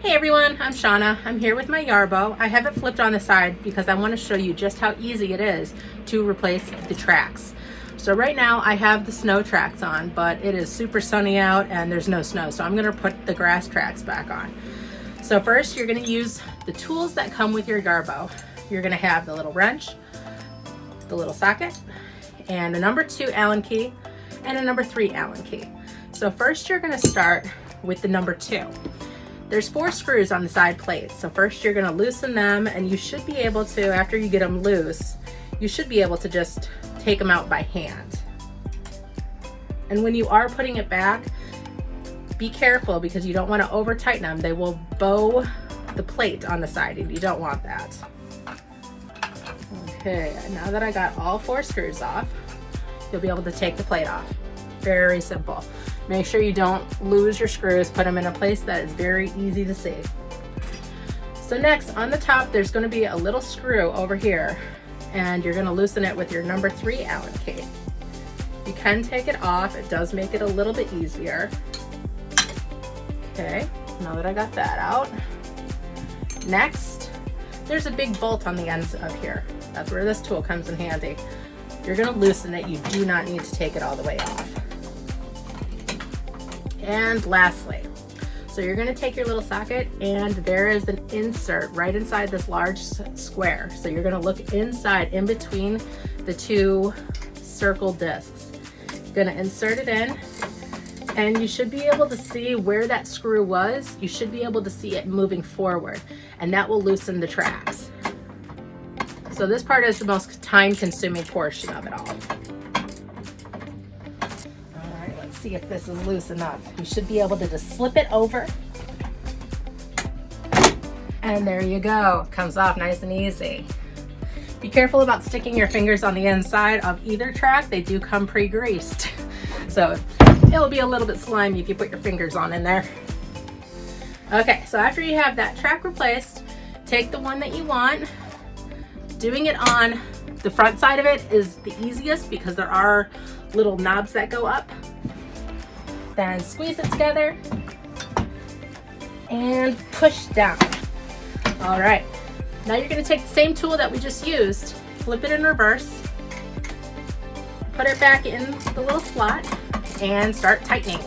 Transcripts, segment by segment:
Hey everyone, I'm Shauna. I'm here with my Yarbo. I have it flipped on the side because I want to show you just how easy it is to replace the tracks. So right now I have the snow tracks on, but it is super sunny out and there's no snow, so I'm going to put the grass tracks back on. So first you're going to use the tools that come with your Yarbo. You're going to have the little wrench, the little socket, and a number 2 Allen key and a number 3 Allen key. So first you're going to start with the number 2. There's 4 screws on the side plate. So first you're gonna loosen them, and you should be able to, after you get them loose, you should be able to just take them out by hand. And when you are putting it back, be careful because you don't want to over tighten them. They will bow the plate on the side and you don't want that. Okay, now that I got all 4 screws off, you'll be able to take the plate off. Very simple. Make sure you don't lose your screws. Put them in a place that is very easy to see. So next, on the top, there's going to be a little screw over here, and you're going to loosen it with your number 3 Allen key. You can take it off. It does make it a little bit easier. Okay, now that I got that out. Next, there's a big bolt on the ends of here. That's where this tool comes in handy. You're going to loosen it. You do not need to take it all the way off. And lastly, so you're going to take your little socket, and there is an insert right inside this large square. So you're going to look inside, in between the 2 circle discs. You're going to insert it in, and you should be able to see where that screw was. You should be able to see it moving forward, and that will loosen the tracks. So this part is the most time-consuming portion of it all. See if this is loose enough. You should be able to just slip it over, and there you go. It comes off nice and easy. Be careful about sticking your fingers on the inside of either track. They do come pre-greased, so it'll be a little bit slimy if you put your fingers on in there. Okay, so after you have that track replaced, take the one that you want. Doing it on the front side of it is the easiest because there are little knobs that go up. Then squeeze it together and push down. All right, now you're going to take the same tool that we just used, flip it in reverse, put it back in the little slot, and start tightening.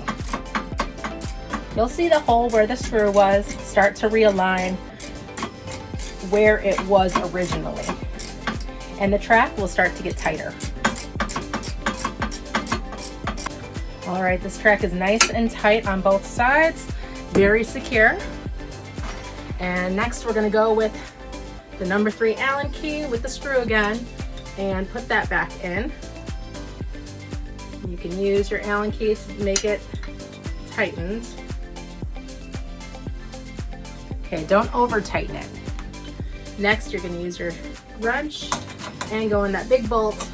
You'll see the hole where the screw was start to realign where it was originally, and the track will start to get tighter. All right, this track is nice and tight on both sides, very secure. And next we're going to go with the number 3 Allen key with the screw again and put that back in. You can use your Allen key to make it tightened. Okay, don't over tighten it. Next you're going to use your wrench and go in that big bolt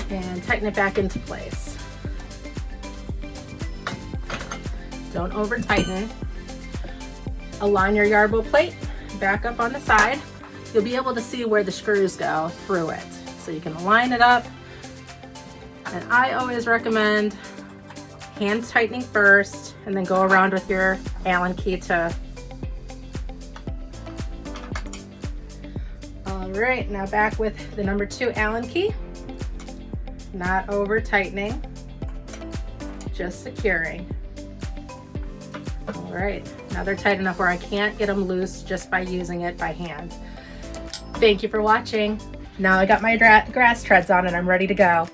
and tighten it back into place. Don't over tighten. Align your Yarbo plate back up on the side. You'll be able to see where the screws go through it. So you can line it up. And I always recommend hand tightening first and then go around with your Allen key to. All right, now back with the number 2 Allen key. Not over tightening, just securing. All right, now they're tight enough where I can't get them loose just by using it by hand. Thank you for watching. Now I got my grass treads on and I'm ready to go.